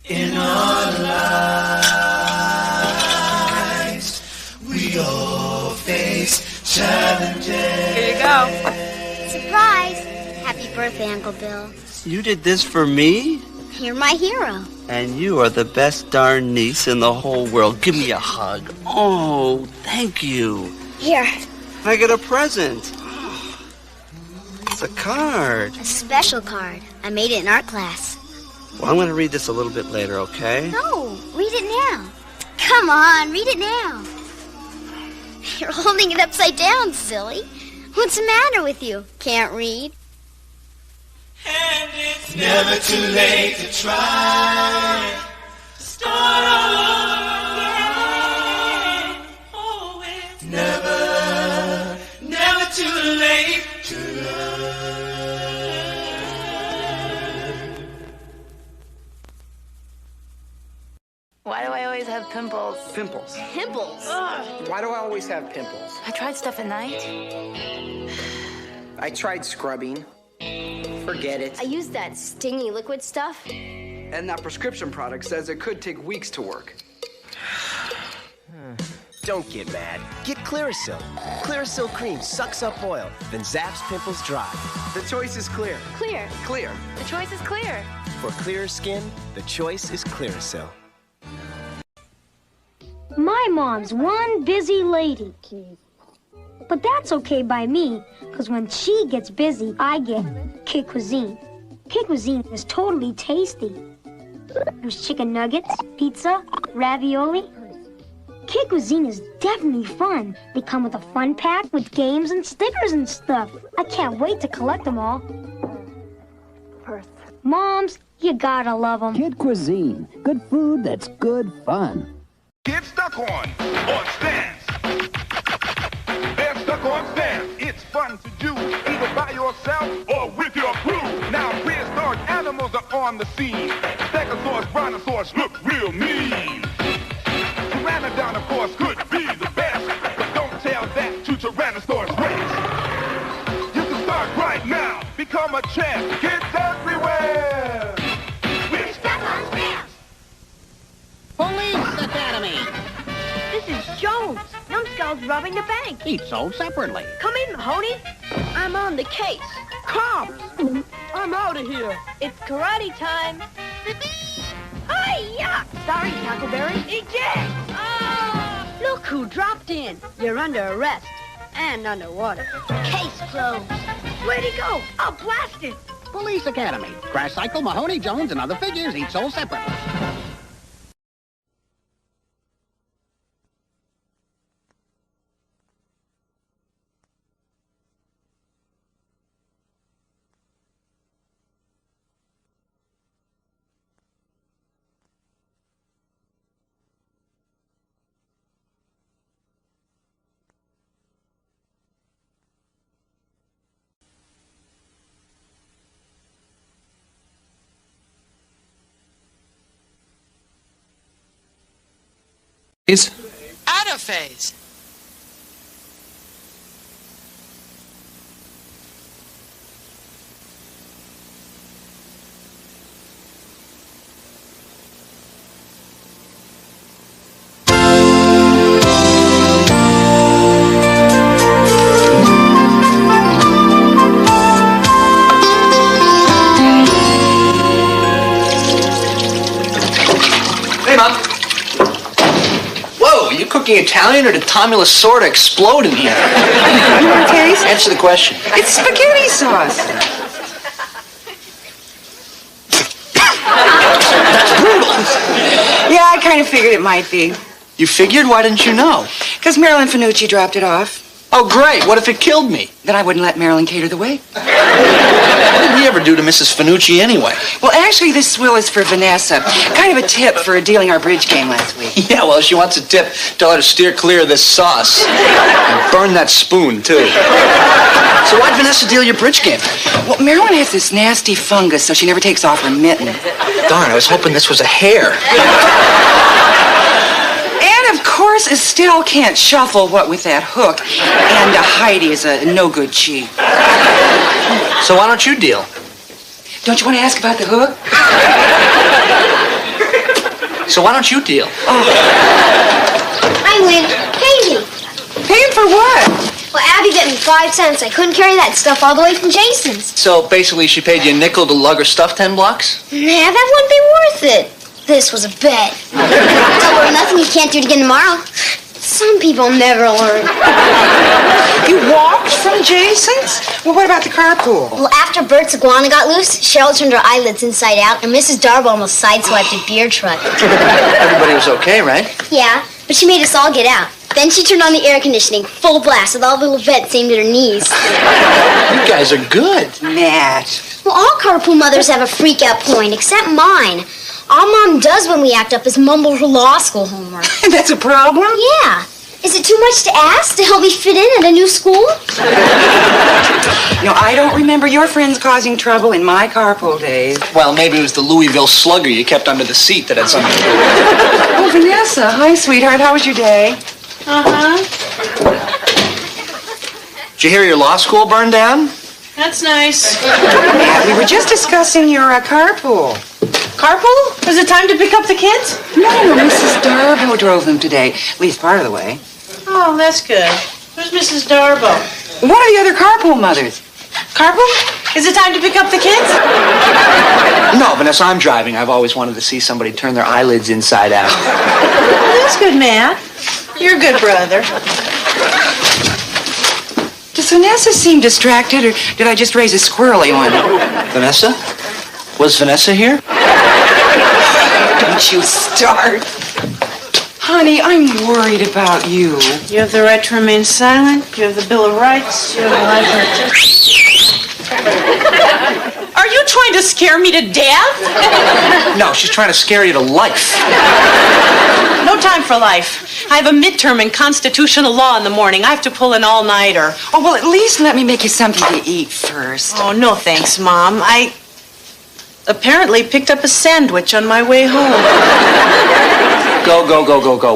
In our lives, we all face challenges. Here you go. Surprise! Happy birthday, Uncle Bill. You did this for me? You're my hero. And you are the best darn niece in the whole world. Give me a hug. Oh, thank you. Here. I get a present. It's a card. A special card. I made it in art class. Well, I'm going to read this a little bit later, okay? No, read it now. Come on, read it now. You're holding it upside down, silly. What's the matter with you? Can't read? And it's never too late to try. Start all over again. Oh, it's never too late to learn. Why do I always have pimples? Pimples. Pimples? Why do I always have pimples? I tried stuff at night. I tried scrubbing. Forget it. I used that stingy liquid stuff. And that prescription product says it could take weeks to work. Don't get mad. Get Clearasil. Clearasil cream sucks up oil, then zaps pimples dry. The choice is clear. Clear. Clear. The choice is clear. For clearer skin, the choice is Clearasil. My mom's one busy lady. But that's okay by me, because when she gets busy, I get Kid Cuisine. Kid Cuisine is totally tasty. There's chicken nuggets, pizza, ravioli. Kid Cuisine is definitely fun. They come with a fun pack with games and stickers and stuff. I can't wait to collect them all. Moms, you gotta love them. Kid Cuisine. Good food that's good fun. Get stuck on stands. They're stuck on stands. It's fun to do, either by yourself or with your crew. Now prehistoric animals are on the scene. Stegosaurus, brontosaurus look real mean. Pteranodon, of course, could be the best, but don't tell that to Tyrannosaurus Rex. You can start right now, become a champ. Kids everywhere. We're stuck on stands. Police Academy. This is Jones. Numbskull's robbing the bank. Each sold separately. Come in, Mahoney. I'm on the case. Cops! I'm out of here. It's karate time. Hi-ya! Sorry, Tackleberry. Eject! Oh! Look who dropped in. You're under arrest. And underwater. Case closed. Where'd he go? I'll blast it. Police Academy. Crash Cycle, Mahoney, Jones, and other figures each sold separately. Out of phase. Hey, Mom. Whoa, you cooking Italian or did Tommy Lasorda explode in here? You want to taste? Answer the question. It's spaghetti sauce. That's brutal. Yeah, I kind of figured it might be. You figured? Why didn't you know? Because Marilyn Finucci dropped it off. Oh, great. What if it killed me? Then I wouldn't let Marilyn cater the wait. What did we ever do to Mrs. Finucci anyway? Well, actually, this swill is for Vanessa. Kind of a tip for dealing our bridge game last week. Yeah, well, if she wants a tip, tell her to steer clear of this sauce. And burn that spoon, too. So why'd Vanessa deal your bridge game? Well, Marilyn has this nasty fungus, so she never takes off her mitten. Darn, I was hoping this was a hair. And, of course, Estelle can't shuffle, what with that hook. And Heidi is a no-good cheat. So why don't you deal? Don't you want to ask about the hook? So why don't you deal? I win. Pay me. Pay him for what? Well, Abby bet me 5 cents. I couldn't carry that stuff all the way from Jason's. So basically she paid you a nickel to lug her stuff 10 blocks? Nah, that wouldn't be worth it. This was a bet. Double or nothing you can't do it again tomorrow. Some people never learn. You walked from Jason's? Well, what about the carpool? Well, after Bert's iguana got loose, Cheryl turned her eyelids inside out, and Mrs. Darbo almost sideswiped a beer truck. Everybody was okay, right? Yeah, but she made us all get out. Then she turned on the air conditioning, full blast, with all the little vets aimed at her knees. You guys are good. Matt. Well, all carpool mothers have a freak-out point, except mine. All Mom does when we act up is mumble her law school homework. That's a problem? Yeah. Is it too much to ask to help me fit in at a new school? I don't remember your friends causing trouble in my carpool days. Well, maybe it was the Louisville slugger you kept under the seat that had something to do with it. Oh, Vanessa. Hi, sweetheart. How was your day? Did you hear your law school burned down? That's nice. Matt, we were just discussing your carpool. Carpool? Is it time to pick up the kids? No, Mrs. Darbo drove them today. At least part of the way. Oh, that's good. Who's Mrs. Darbo? One of the other carpool mothers. Carpool? Is it time to pick up the kids? No, Vanessa, I'm driving. I've always wanted to see somebody turn their eyelids inside out. Well, that's good, Matt. You're a good brother. Does Vanessa seem distracted, or did I just raise a squirrely one? Vanessa? Was Vanessa here? Don't you start. Honey, I'm worried about you. You have the right to remain silent. You have the Bill of Rights. You have the life of Are you trying to scare me to death? No, she's trying to scare you to life. No time for life. I have a midterm in constitutional law in the morning. I have to pull an all-nighter. Oh, well, at least let me make you something to eat first. Oh, no thanks, Mom. I apparently picked up a sandwich on my way home. Go.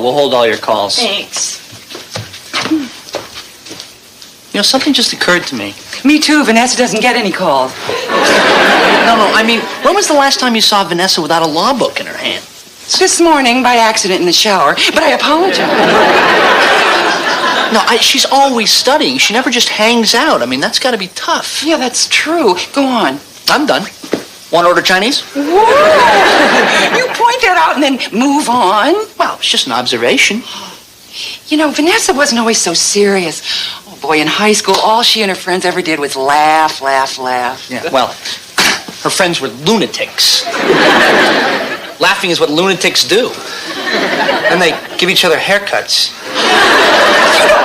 We'll hold all your calls. Thanks. Something just occurred to me. Me too. Vanessa doesn't get any calls. No, I mean, when was the last time you saw Vanessa without a law book in her hand? This morning, by accident in the shower, but I apologize. No, she's always studying. She never just hangs out. I mean, that's got to be tough. Yeah, that's true. Go on. I'm done. Want to order Chinese? Whoa! You point that out and then move on? Well, it's just an observation. Vanessa wasn't always so serious. Oh, boy, in high school, all she and her friends ever did was laugh. Yeah, well, her friends were lunatics. Laughing is what lunatics do. And they give each other haircuts.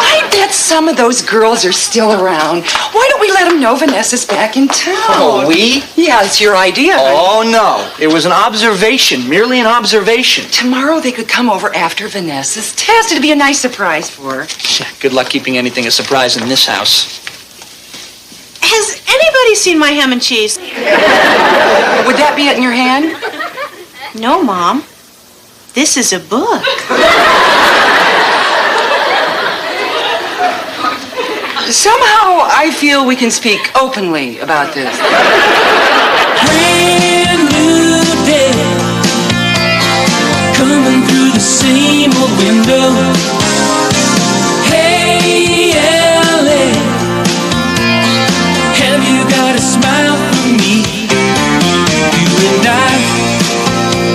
I bet some of those girls are still around. Why don't we let them know Vanessa's back in town? Oh, we? Yeah, it's your idea. Oh, no. It was an observation, merely an observation. Tomorrow they could come over after Vanessa's test. It'd be a nice surprise for her. Good luck keeping anything a surprise in this house. Has anybody seen my ham and cheese? Would that be it in your hand? No, Mom. This is a book. Somehow I feel we can speak openly about this. Brand new day, coming through the same old window. Hey, LA, have you got a smile for me? You and I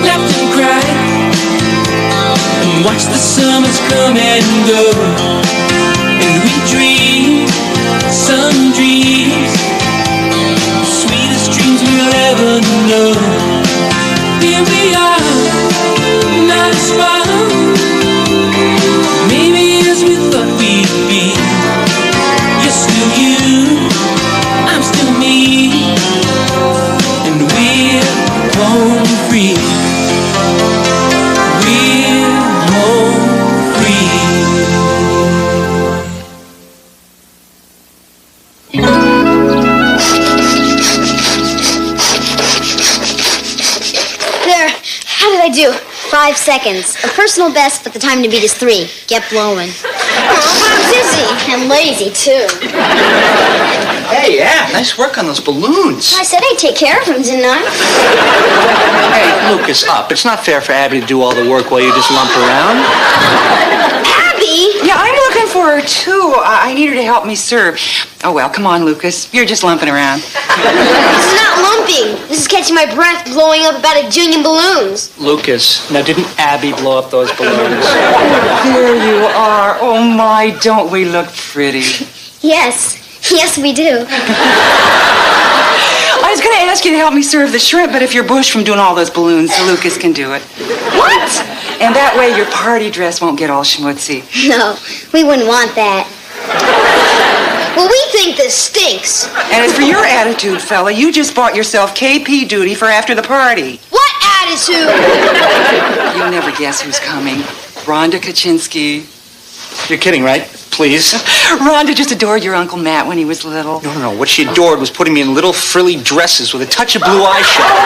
laughed and cried and watched the summers come and go, and we dreamed some dreams, sweetest dreams we'll ever know. Here we are, not as far, maybe as we thought we'd be. You're still you, I'm still me, and we're home free. We're home free. There. How did I do? 5 seconds. A personal best, but the time to beat is 3. Get blowing. Oh, I'm dizzy. And I'm lazy, too. Hey, Ab, nice work on those balloons. I said I'd take care of them, didn't I? Hey, Lucas, up. It's not fair for Abby to do all the work while you just lump around. Abby? Yeah, I'm looking for her, too. I need her to help me serve. Oh, well, come on, Lucas. You're just lumping around. This is not lumping. This is catching my breath blowing up about 1 jillion balloons. Lucas, now didn't Abby blow up those balloons? There you are. Oh, my, don't we look pretty? Yes. Yes, we do. I was going to ask you to help me serve the shrimp, but if you're bushed from doing all those balloons, Lucas can do it. What? And that way your party dress won't get all schmutzy. No, we wouldn't want that. Well, we think this stinks. And as for your attitude, fella, you just bought yourself KP duty for after the party. What attitude? You'll never guess who's coming. Rhonda Kaczynski. You're kidding, right? Please. Rhonda just adored your Uncle Matt when he was little. No. What she adored was putting me in little frilly dresses with a touch of blue eyeshadow.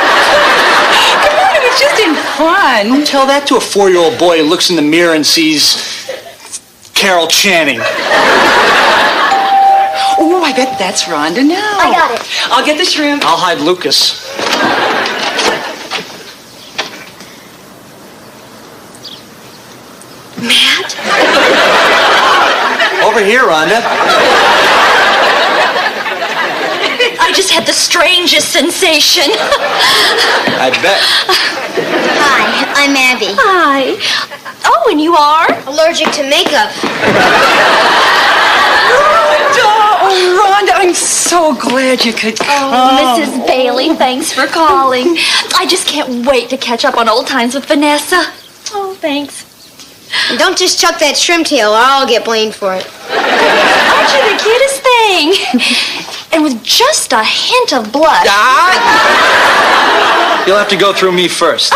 Come on, it was just in fun. Don't tell that to a 4-year-old boy who looks in the mirror and sees Carol Channing. Oh, I bet that's Rhonda now. I got it. I'll get the shrimp. I'll hide Lucas. Matt? Over here, Rhonda. I just had the strangest sensation. I bet. Hi, I'm Abby. Hi. Oh, and you are? Allergic to makeup. Rhonda, I'm so glad you could come. Oh, Mrs. Bailey, thanks for calling. I just can't wait to catch up on old times with Vanessa. Oh, thanks. And don't just chuck that shrimp tail or I'll get blamed for it. Aren't you the cutest thing? And with just a hint of blood. You'll have to go through me first.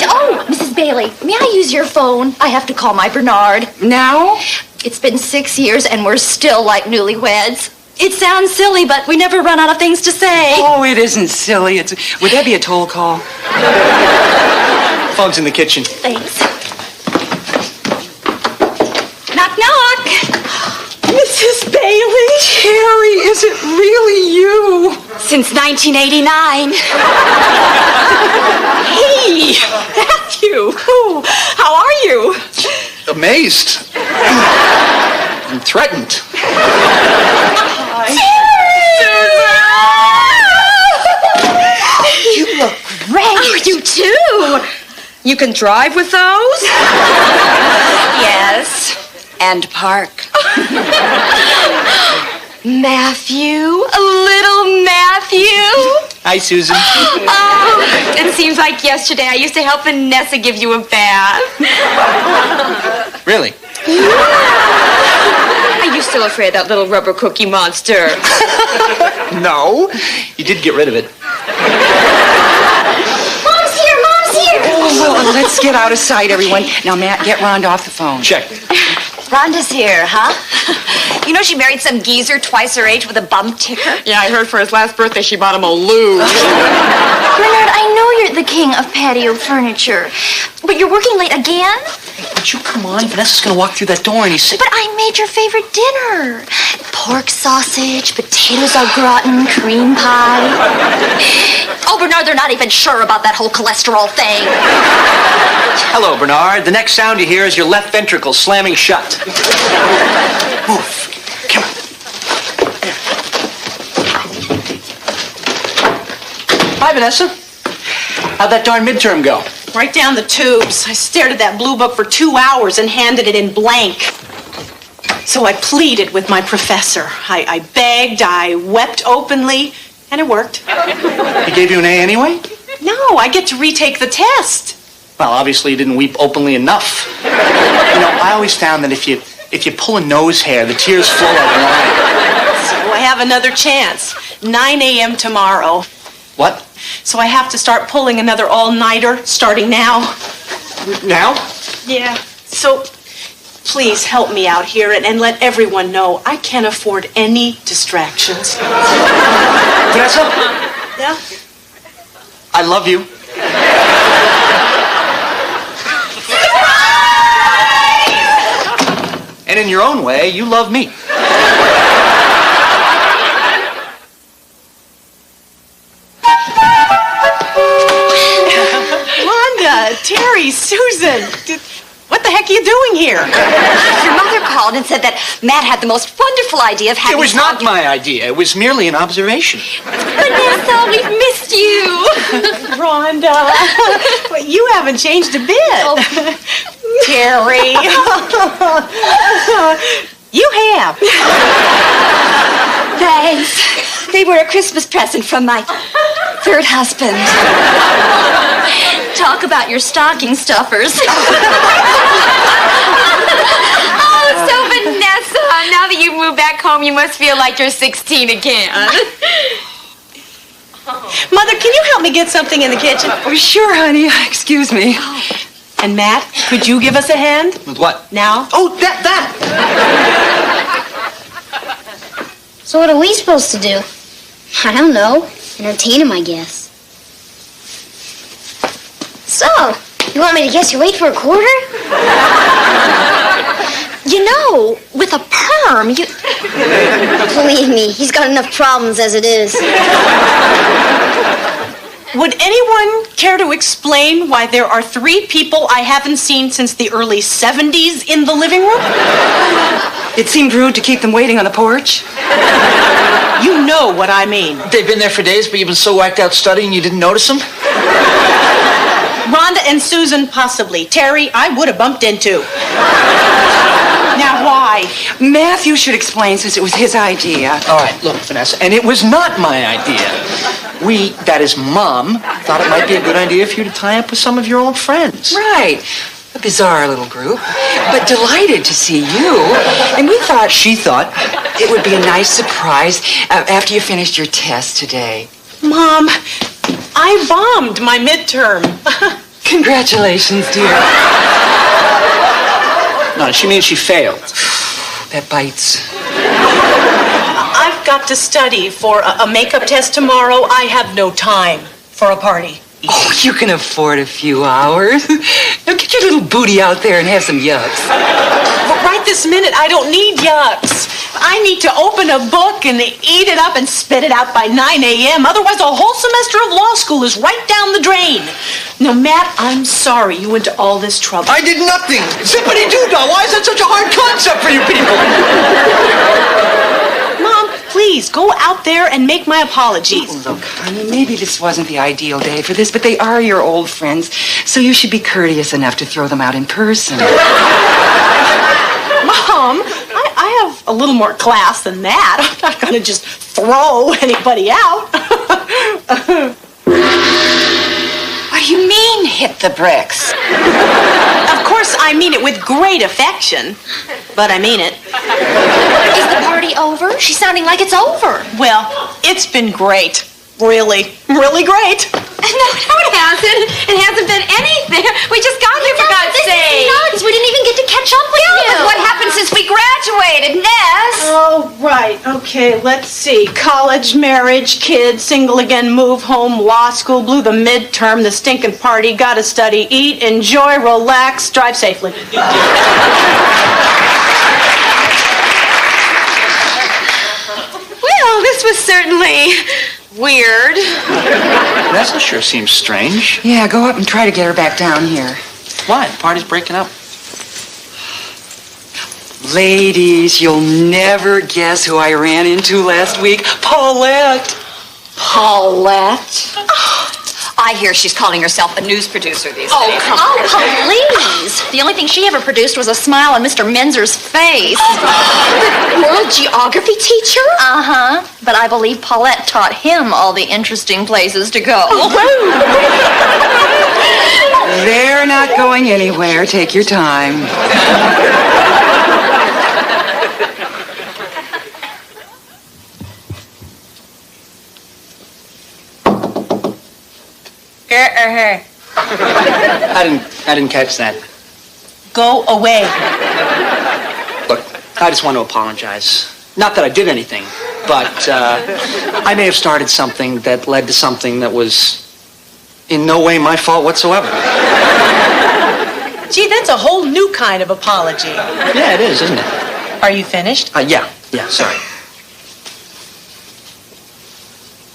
Oh, Mrs. Bailey, may I use your phone? I have to call my Bernard. Now? It's been 6 years and we're still like newlyweds. It sounds silly, but we never run out of things to say. Oh, it isn't silly. Would that be a toll call? Phone's in the kitchen. Thanks. Knock, knock. Mrs. Bailey? Terry, is it really you? Since 1989. Hey, Matthew. How are you? Amazed. I'm threatened. You look great. Oh, you too. You can drive with those? Yes. And park. Matthew, a little Matthew. Hi, Susan. Oh, it seems like yesterday I used to help Vanessa give you a bath. Really? Are you still afraid of that little rubber cookie monster? No. You did get rid of it. Mom's here! Mom's here! Oh, well, let's get out of sight, everyone. Now, Matt, get Rhonda off the phone. Check. Rhonda's here, huh? You know she married some geezer twice her age with a bum ticker? Yeah, I heard for his last birthday she bought him a luge. Bernard, I know you're the king of patio furniture, but you're working late again? Would you come on? Vanessa's gonna walk through that door any second. But I made your favorite dinner. Pork sausage, potatoes au gratin, cream pie. Oh, Bernard, they're not even sure about that whole cholesterol thing. Hello, Bernard. The next sound you hear is your left ventricle slamming shut. Move. Come on. Hi, Vanessa. How'd that darn midterm go? Right down the tubes. I stared at that blue book for 2 hours and handed it in blank. So I pleaded with my professor. I begged, I wept openly, and it worked. He gave you an A anyway? No, I get to retake the test. Well, obviously you didn't weep openly enough. You know, I always found that if you pull a nose hair, the tears flow like wine. So I have another chance. 9 a.m. tomorrow. What? So I have to start pulling another all-nighter starting now. Now? Yeah. So please help me out here and let everyone know I can't afford any distractions. Vanessa? Yeah? I love you. And in your own way, you love me. Wanda, Terry, Susan, what the heck are you doing here? Your mother called and said that Matt had the most wonderful idea of having... It was not my idea. It was merely an observation. Vanessa, we've missed you. Rhonda, well, you haven't changed a bit. Oh. Terry. You have. Thanks. They were a Christmas present from my third husband. Talk about your stocking stuffers. Oh, so Vanessa, now that you've moved back home, you must feel like you're 16 again. Mother, can you help me get something in the kitchen? Oh, sure, honey. Excuse me. And Matt, could you give us a hand? With what? Now? Oh, that! So what are we supposed to do? I don't know. Entertain him, I guess. So, you want me to guess your weight for a quarter? You know, with a perm, you... Believe me, he's got enough problems as it is. Would anyone care to explain why there are 3 people I haven't seen since the early 70s in the living room? It seemed rude to keep them waiting on the porch. You know what I mean. They've been there for days, but you've been so whacked out studying you didn't notice them? Rhonda and Susan, possibly. Terry, I would have bumped into. Now, why? Matthew should explain since it was his idea. All right, look, Vanessa, and it was not my idea. We, that is Mom, thought it might be a good idea for you to tie up with some of your old friends. Right. A bizarre little group, but delighted to see you. And we thought... She thought... It would be a nice surprise after you finished your test today. Mom, I bombed my midterm. Congratulations, dear. No, she means she failed. That bites. I've got to study for a makeup test tomorrow. I have no time for a party. Oh, you can afford a few hours. Now get your little booty out there and have some yucks. But right this minute, I don't need yucks. I need to open a book and eat it up and spit it out by 9 a.m. Otherwise, a whole semester of law school is right down the drain. Now, Matt, I'm sorry you went to all this trouble. I did nothing. Zippity-doo-dah. Why is that such a hard concept for you people? Mom, please, go out there and make my apologies. Oh, look, honey, maybe this wasn't the ideal day for this, but they are your old friends, so you should be courteous enough to throw them out in person. Mom, I have a little more class than that. I'm not going to just throw anybody out. What do you mean, hit the bricks? Of course, I mean it with great affection, but I mean it. Is the party over? She's sounding like it's over. Well, it's been great. Really, really great. No, it hasn't. It hasn't been anything. We just got here, for God's sake. Nuts. We didn't even get to catch up with you. But what happened since we graduated, Ness? Oh, right. Okay, let's see. College, marriage, kids, single again, move home, law school, blew the midterm, the stinking party, gotta study, eat, enjoy, relax, drive safely. Well, this was certainly weird. That sure seems strange. Yeah, go up and try to get her back down here. Why? The party's breaking up. Ladies, you'll never guess who I ran into last week. Paulette. Paulette? I hear she's calling herself a news producer these days. Oh, come on. Please. The only thing she ever produced was a smile on Mr. Menzer's face. The world geography teacher? Uh-huh. But I believe Paulette taught him all the interesting places to go. They're not going anywhere. Take your time. I didn't catch that. Go away. Look, I just want to apologize. Not that I did anything, but I may have started something that led to something that was in no way my fault whatsoever. Gee, that's a whole new kind of apology. Yeah, it is, isn't it? Are you finished? Yeah, sorry.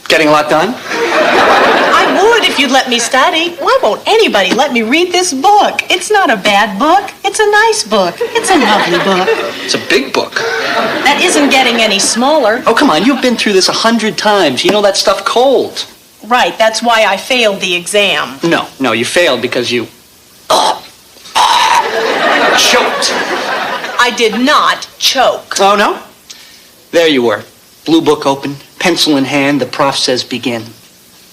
Getting a lot done? I would if you'd let me study. Why won't anybody let me read this book? It's not a bad book. It's a nice book. It's a lovely book. It's a big book. That isn't getting any smaller. Oh, come on, you've been through this 100 times. You know that stuff cold. Right, that's why I failed the exam. No, you failed because you... choked. I did not choke. Oh, no? There you were. Blue book open, pencil in hand, the prof says begin.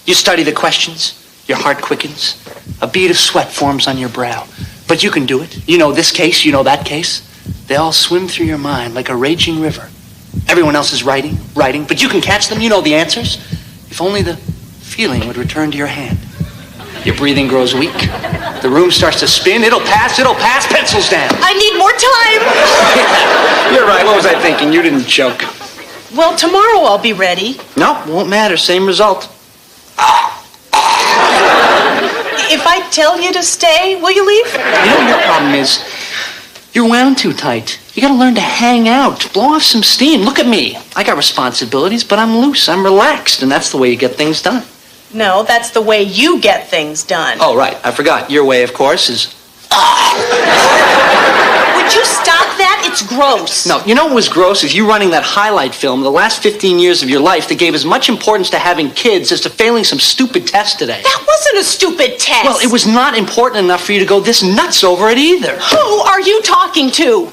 You study the questions, your heart quickens, a bead of sweat forms on your brow. But you can do it. You know this case, you know that case. They all swim through your mind like a raging river. Everyone else is writing, but you can catch them, you know the answers. If only the feeling would return to your hand. Your breathing grows weak. The room starts to spin. It'll pass, pencils down. I need more time. Yeah, you're right, what was I thinking? You didn't choke. Well, tomorrow I'll be ready. No, won't matter, same result. If I tell you to stay, will you leave? You know, your problem is you're wound too tight. You gotta learn to hang out, blow off some steam. Look at me. I got responsibilities, but I'm loose, I'm relaxed, and that's the way you get things done. No, that's the way you get things done. Oh, right, I forgot. Your way, of course, is... Would you stop that? It's gross. No, you know what was gross is you running that highlight film the last 15 years of your life that gave as much importance to having kids as to failing some stupid test today. That wasn't a stupid test. Well, it was not important enough for you to go this nuts over it either. Who are you talking to?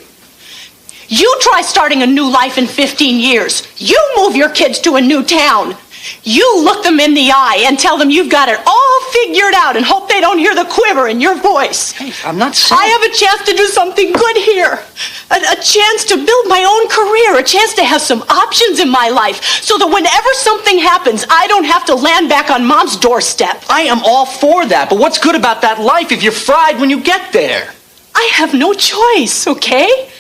You try starting a new life in 15 years. You move your kids to a new town. You look them in the eye and tell them you've got it all figured out and hope they don't hear the quiver in your voice. Hey, I'm not saying... I have a chance to do something good here. A chance to build my own career. A chance to have some options in my life so that whenever something happens, I don't have to land back on Mom's doorstep. I am all for that, but what's good about that life if you're fried when you get there? I have no choice, okay?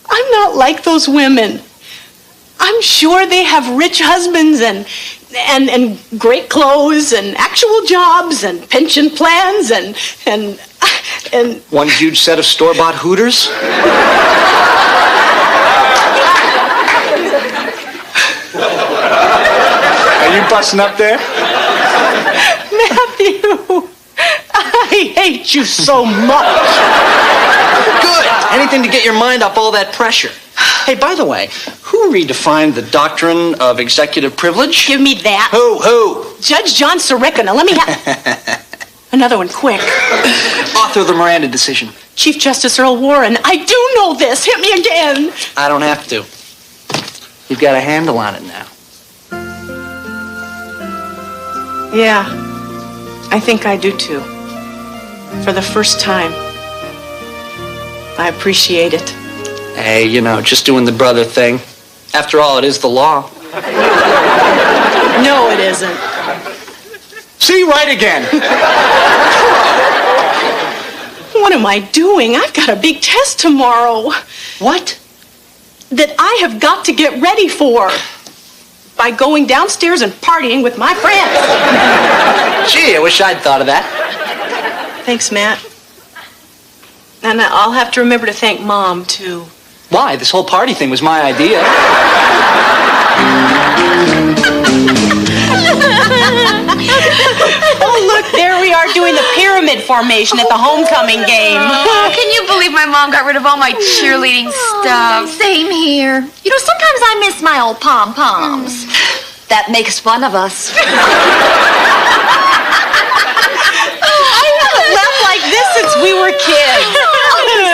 I'm not like those women. I'm sure they have rich husbands and great clothes and actual jobs and pension plans and one huge set of store-bought Hooters? Are you busting up there? Matthew, I hate you so much. Good. Anything to get your mind off all that pressure. Hey, by the way, who redefined the doctrine of executive privilege? Give me that. Who? Judge John Sirica. Now let me have another one, quick. Author of the Miranda decision. Chief Justice Earl Warren. I do know this. Hit me again. I don't have to. You've got a handle on it now. Yeah, I think I do too. For the first time. I appreciate it. Hey, you know, just doing the brother thing. After all, it is the law. No, it isn't. See, right again. What am I doing? I've got a big test tomorrow. What? That I have got to get ready for. By going downstairs and partying with my friends. Gee, I wish I'd thought of that. Thanks, Matt. And I'll have to remember to thank Mom, too. Why? This whole party thing was my idea. Oh, look, there we are doing the pyramid formation at the homecoming game. Oh, can you believe my mom got rid of all my cheerleading stuff? Same here. You know, sometimes I miss my old pom-poms. That makes one of us. I haven't laughed like this since we were kids.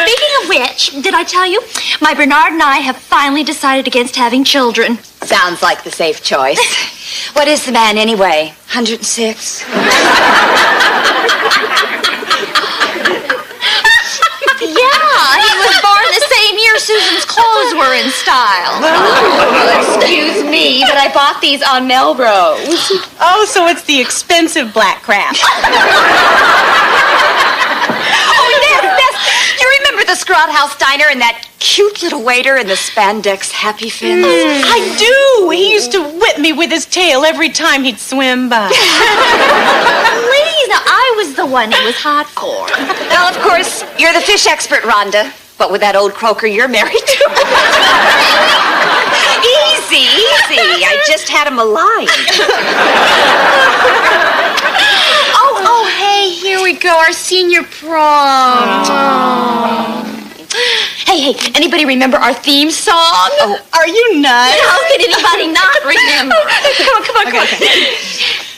Speaking of which, did I tell you? My Bernard and I have finally decided against having children. Sounds like the safe choice. What is the man anyway? 106? Yeah, he was born the same year Susan's clothes were in style. Well, excuse me, but I bought these on Melrose. Oh, so it's the expensive black crap. You remember the Scrot House Diner and that cute little waiter in the spandex happy fins? I do. He used to whip me with his tail every time he'd swim by. Please, now I was the one he was hot for. Well, of course, you're the fish expert, Rhonda. But with that old croaker you're married to. Easy. I just had him alive. Oh, hey, here we go. Our senior prom. Hey, anybody remember our theme song? Oh, are you nuts? How could anybody not remember? Come on. Okay.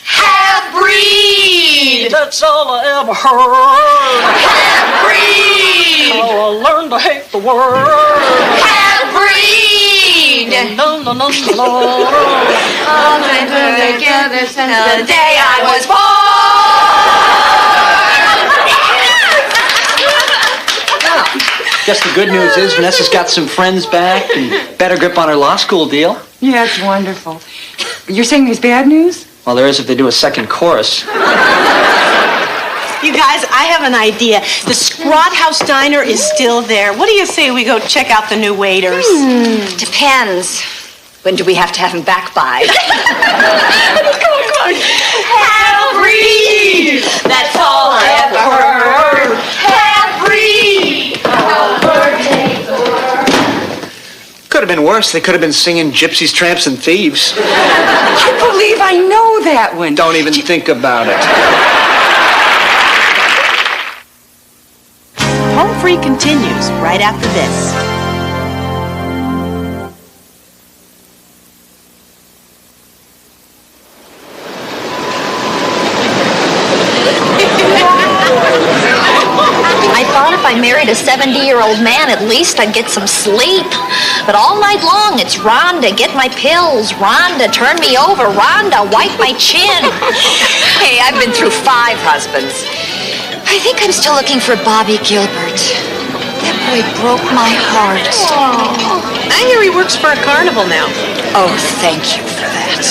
Half-breed! That's all I ever heard. Half-breed! How I learned to hate the word. Half-breed! No. All my together since the day I was Guess the good news is Vanessa's got some friends back and better grip on her law school deal. Yeah, it's wonderful. You're saying there's bad news? Well, there is if they do a second chorus. You guys, I have an idea. The Scrot House Diner is still there. What do you say we go check out the new waiters? Depends. When do we have to have him back by? Come on. Half-breed! That's all I ever heard. Half-breed! Could have been worse. They could have been singing Gypsies, Tramps, and Thieves. I believe I know that one. Don't even think about it. Home Free continues right after this. I thought if I married a 70-year-old man, at least I'd get some sleep. But all night long, it's Rhonda, get my pills. Rhonda, turn me over. Rhonda, wipe my chin. Hey, I've been through 5 husbands. I think I'm still looking for Bobby Gilbert. That boy broke my heart. I hear he works for a carnival now. Oh, thank you for that.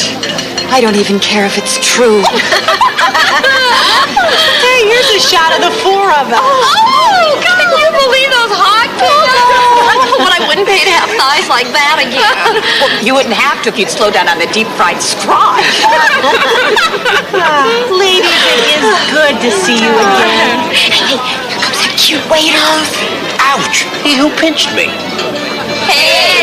I don't even care if it's true. Hey, here's a shot of the 4 of them. Oh, can you believe those hot pills? But I wouldn't pay to have thighs like that again. Well, you wouldn't have to if you'd slow down on the deep-fried scrot. Ladies, it is good to see you again. Hey, here comes that cute waiter. Ouch! He who pinched me. Hey!